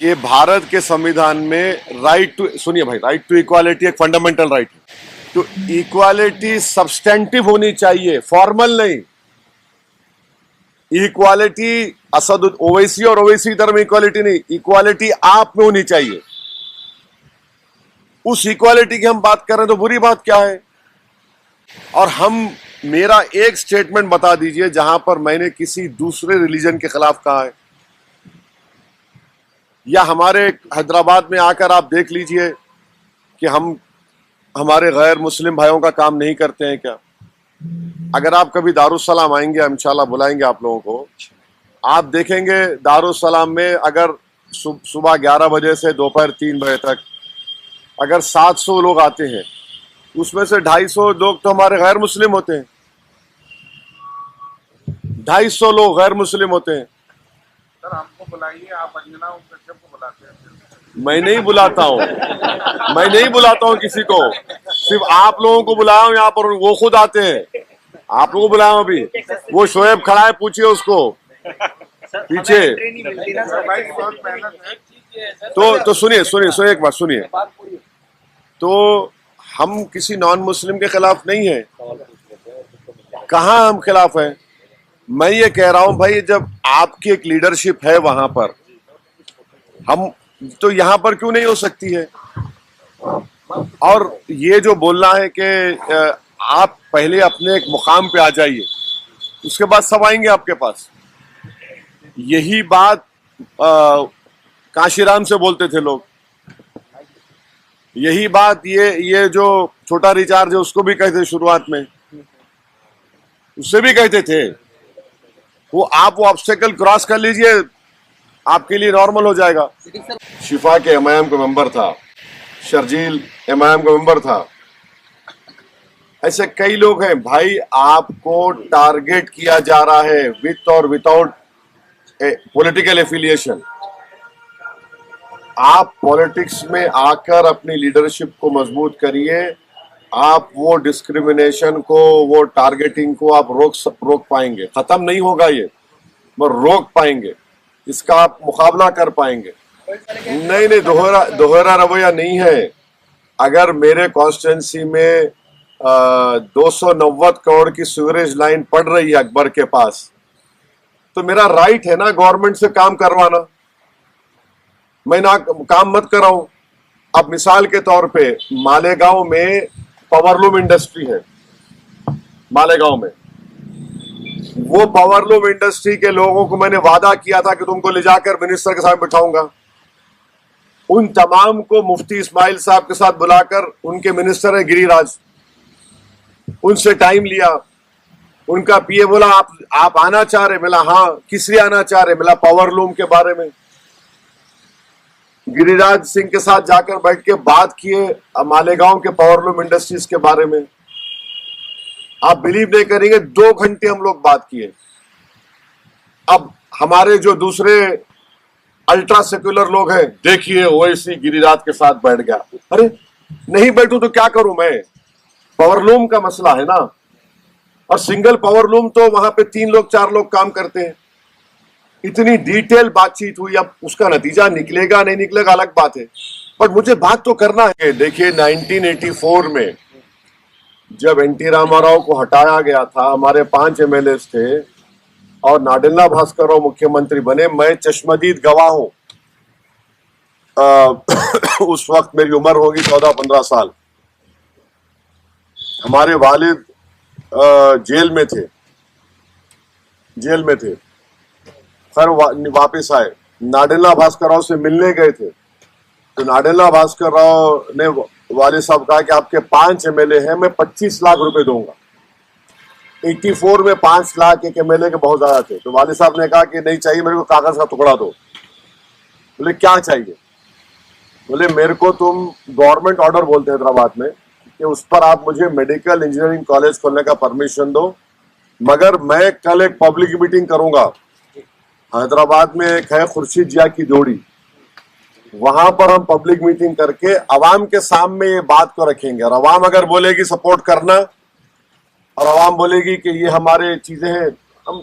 कि भारत के संविधान में राइट टू, सुनिए भाई, राइट टू इक्वालिटी एक फंडामेंटल राइट है। तो इक्वालिटी सब्सटेंटिव होनी चाहिए, फॉर्मल नहीं। इक्वालिटी असद ओवैसी और ओवैसी की तरह में इक्वालिटी नहीं, इक्वालिटी आप में होनी चाहिए। उस इक्वालिटी की हम बात कर रहे हैं तो बुरी बात क्या है? और हम, मेरा एक स्टेटमेंट बता दीजिए जहां पर मैंने किसी दूसरे रिलीजन के खिलाफ कहा है, या हमारे हैदराबाद में आकर आप देख लीजिए कि हम हमारे गैर मुस्लिम भाइयों का काम नहीं करते हैं क्या? अगर आप कभी दारुस्सलाम आएंगे, हम इंशाल्लाह बुलाएंगे आप लोगों को, आप देखेंगे दारुस्सलाम में अगर सुबह 11 बजे से दोपहर 3 बजे तक अगर 700 लोग आते हैं, उसमें से 250 लोग तो हमारे गैर मुस्लिम होते हैं। 250 लोग गैर मुस्लिम होते हैं। सर हमको बुलाइए, आप अंजना उन को बुलाते हैं। मैं नहीं बुलाता हूँ, मैं नहीं बुलाता हूँ किसी को, सिर्फ आप लोगों को बुलाया हूँ यहाँ पर, वो खुद आते हैं। आप लोगों को बुलाया हूँ अभी, वो शोएब खड़ा है, पूछिए उसको पीछे। तो सुनिए सुनिए सुनिए, एक बात सुनिए। तो हम किसी नॉन मुस्लिम के खिलाफ नहीं है, कहाँ हम खिलाफ हैं? मैं ये कह रहा हूं भाई, जब आपकी एक लीडरशिप है वहां पर, हम तो यहां पर क्यों नहीं हो सकती है? और ये जो बोलना है कि आप पहले अपने एक मुकाम पे आ जाइए, उसके बाद सब आएंगे आपके पास, यही बात काशीराम से बोलते थे लोग। यही बात ये जो छोटा रिचार्ज है उसको भी कहते शुरुआत में, उससे भी कहते थे वो, आप वो ऑब्स्टेकल क्रॉस कर लीजिए, आपके लिए नॉर्मल हो जाएगा। शिफा के एमआईएम का मेंबर था, शर्जील एमआईएम का मेंबर था, ऐसे कई लोग हैं भाई। आपको टारगेट किया जा रहा है विथ और विदाउट पॉलिटिकल एफिलिएशन। आप पॉलिटिक्स में आकर अपनी लीडरशिप को मजबूत करिए, आप वो डिस्क्रिमिनेशन को, वो टारगेटिंग को आप रोक पाएंगे। खत्म नहीं होगा ये, पर रोक पाएंगे, इसका आप मुकाबला कर पाएंगे। नहीं नहीं, दोहरा रवैया नहीं है। अगर मेरे कॉन्स्टिट्यूंसी में 290 करोड़ की सीवरेज लाइन पड़ रही है अकबर के पास, तो मेरा राइट है ना गवर्नमेंट से काम करवाना। मैं ना काम मत कराऊं। अब मिसाल के तौर पे मालेगांव में पावरलूम इंडस्ट्री है, मालेगांव में, वो पावरलूम इंडस्ट्री के लोगों को मैंने वादा किया था कि तुमको ले जाकर मिनिस्टर के साथ बिठाऊंगा। उन तमाम को मुफ्ती इस्माइल साहब के साथ बुलाकर, उनके मिनिस्टर है गिरिराज, उनसे टाइम लिया। उनका पीए बोला आप आना चाह रहे? मिला हाँ। किस लिए आना चाह रहे? मिला पावरलूम के बारे में। गिरिराज सिंह के साथ जाकर बैठ के बात किए मालेगांव के पावरलूम इंडस्ट्रीज के बारे में। आप बिलीव नहीं करेंगे, 2 घंटे हम लोग बात किए। अब हमारे जो दूसरे अल्ट्रा सेक्युलर लोग हैं, देखिए ओवैसी गिरिराज के साथ बैठ गया। अरे नहीं बैठूं तो क्या करूं मैं? पावरलूम का मसला है ना, और सिंगल पावरलूम तो वहां पे 3 लोग 4 लोग काम करते हैं। इतनी डिटेल बातचीत हुई, अब उसका नतीजा निकलेगा नहीं निकलेगा अलग बात है, बट मुझे बात तो करना है। देखिए 1984 में जब एनटी रामाराव को हटाया गया था, हमारे 5 एमएलए थे और नाडेला भास्कर राव मुख्यमंत्री बने। मैं चश्मदीद गवाह हूं। उस वक्त मेरी उम्र होगी 14-15 साल। हमारे वालिद जेल में थे, खैर वापिस आए। नाडेला भास्कर राव से मिलने गए थे, तो नाडेला भास्कर राव ने वालिद साहब कहा कि आपके 5 एमएलए हैं, मैं 25 लाख रुपए दूंगा। 84 में 5 लाख एक एमएलए के बहुत ज्यादा थे। तो वालिद साहब ने कहा कि नहीं चाहिए, मेरे को कागज का टुकड़ा दो। बोले क्या चाहिए? बोले मेरे को, तुम गवर्नमेंट ऑर्डर बोलते हैं हैदराबाद में, कि उस पर आप मुझे मेडिकल इंजीनियरिंग कॉलेज खोलने का परमिशन दो, मगर मैं कल एक पब्लिक मीटिंग करूंगा हैदराबाद में, एक है खुर्शीद जिया की जोड़ी, वहां पर हम पब्लिक मीटिंग करके अवाम के सामने ये बात को रखेंगे। और अवाम अगर बोलेगी सपोर्ट करना, और अवाम बोलेगी कि ये हमारे चीजें हैं, हम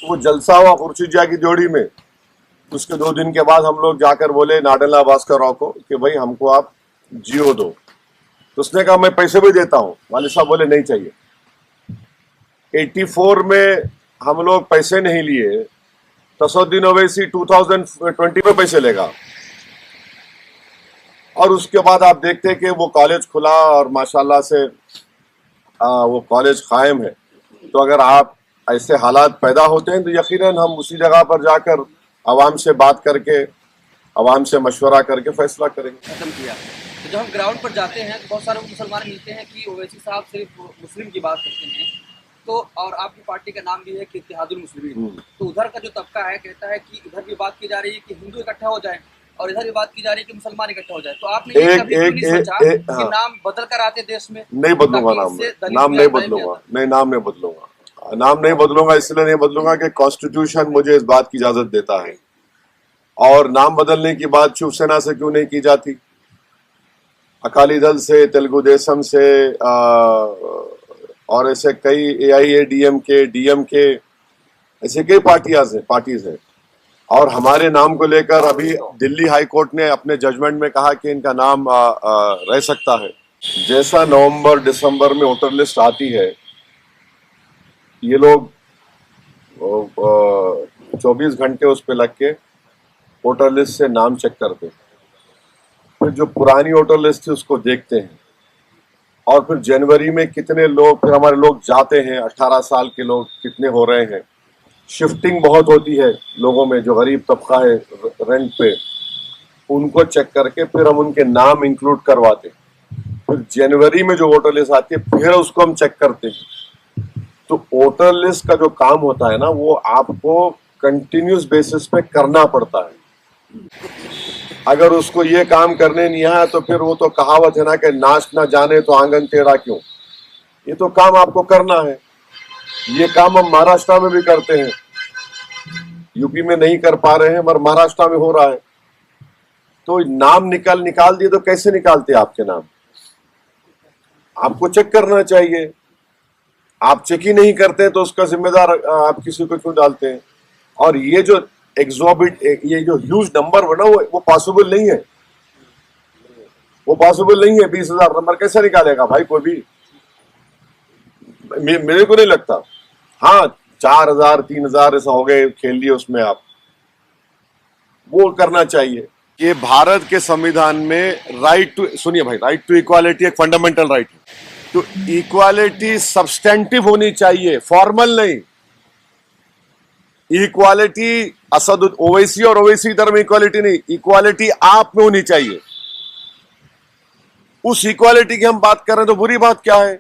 वो जलसा हुआ खुर्शीद जिया की जोड़ी में, उसके 2 दिन के बाद हम लोग जाकर बोले नाडेला भास्कर राव को कि भाई हमको आप जियो दो। तो उसने कहा मैं पैसे भी देता हूं। वाले साहब बोले नहीं चाहिए। 84 में हम लोग पैसे नहीं लिए, तसुद्दीन ओवैसी 2020 में पैसे लेगा। और उसके बाद आप देखते हैं कि वो कॉलेज खुला और माशाल्लाह से वो कॉलेज कायम है। तो अगर आप ऐसे हालात पैदा होते हैं तो यकीनन हम उसी जगह पर जाकर आवाम से बात करके, आवाम से मशवरा करके फैसला करेंगे। खत्म किया। तो जब हम ग्राउंड पर जाते हैं तो बहुत सारे मुसलमान मिलते हैं कि ओवैसी साहब सिर्फ मुस्लिम की बात करते हैं, तो और आपकी पार्टी का नाम भी है कि इत्तेहादुल मुस्लिमीन। तो उधर का जो तबका है कहता है कि इधर भी बात की जा रही है कि हिंदू इकट्ठा हो जाए और इधर भी बात की जा रही है कि मुसलमान इकट्ठा हो जाए। तो आपने ये कभी क्यों नहीं सोचा कि नाम बदल कर आते देश में? नहीं बदलूंगा नाम नहीं बदलूंगा। नहीं, नाम नहीं बदलूंगा। नाम नहीं बदलूंगा इसलिए नहीं बदलूंगा कि कॉन्स्टिट्यूशन मुझे इस बात की इजाजत देता है। और नाम बदलने की बात शिवसेना से क्यों नहीं की जाती? अकाली दल से, तेलुगु देशम से और ऐसे कई AIADMK, DMK, ऐसे कई पार्टीज हैं। और हमारे नाम को लेकर अभी दिल्ली हाई कोर्ट ने अपने जजमेंट में कहा कि इनका नाम रह सकता है। जैसा नवंबर दिसंबर में वोटर लिस्ट आती है, ये लोग 24 घंटे उस पर लग के वोटर लिस्ट से नाम चेक करते हैं। फिर जो पुरानी वोटर लिस्ट थी उसको देखते हैं और फिर जनवरी में कितने लोग, फिर हमारे लोग जाते हैं, 18 साल के लोग कितने हो रहे हैं। शिफ्टिंग बहुत होती है लोगों में, जो गरीब तबका है रेंट पे, उनको चेक करके फिर हम उनके नाम इंक्लूड करवाते हैं। फिर जनवरी में जो वोटर लिस्ट आती है फिर उसको हम चेक करते हैं। तो वोटर लिस्ट का जो काम होता है ना, वो आपको कंटिन्यूस बेसिस पे करना पड़ता है। अगर उसको ये काम करने नहीं आया तो फिर वो तो कहावत है ना कि नाच ना जाने तो आंगन टेढ़ा क्यों। ये तो काम आपको करना है। ये काम हम महाराष्ट्र में भी करते हैं, यूपी में नहीं कर पा रहे हैं मगर महाराष्ट्र में हो रहा है। तो नाम निकाल दिए तो कैसे निकालते आपके नाम? आपको चेक करना चाहिए। आप चेक ही नहीं करते तो उसका जिम्मेदार आप किसी को क्यों डालते हैं? और ये जो ये जो ह्यूज नंबर बना वो पॉसिबल नहीं है। वो पॉसिबल नहीं है। 20,000 नंबर कैसे निकालेगा भाई कोई भी? मेरे को नहीं लगता। हाँ, 4,000 3,000 ऐसा हो गए, खेल लिए उसमें आप, वो करना चाहिए। ये भारत के संविधान में राइट टू, सुनिए भाई, राइट टू इक्वालिटी एक फंडामेंटल राइट है। तो इक्वालिटी सब्सटेंटिव होनी चाहिए, फॉर्मल नहीं। इक्वालिटी असद ओवैसी और ओवैसी इधर में इक्वालिटी नहीं, इक्वालिटी आप में होनी चाहिए। उस इक्वालिटी की हम बात कर रहे हैं तो बुरी बात क्या है?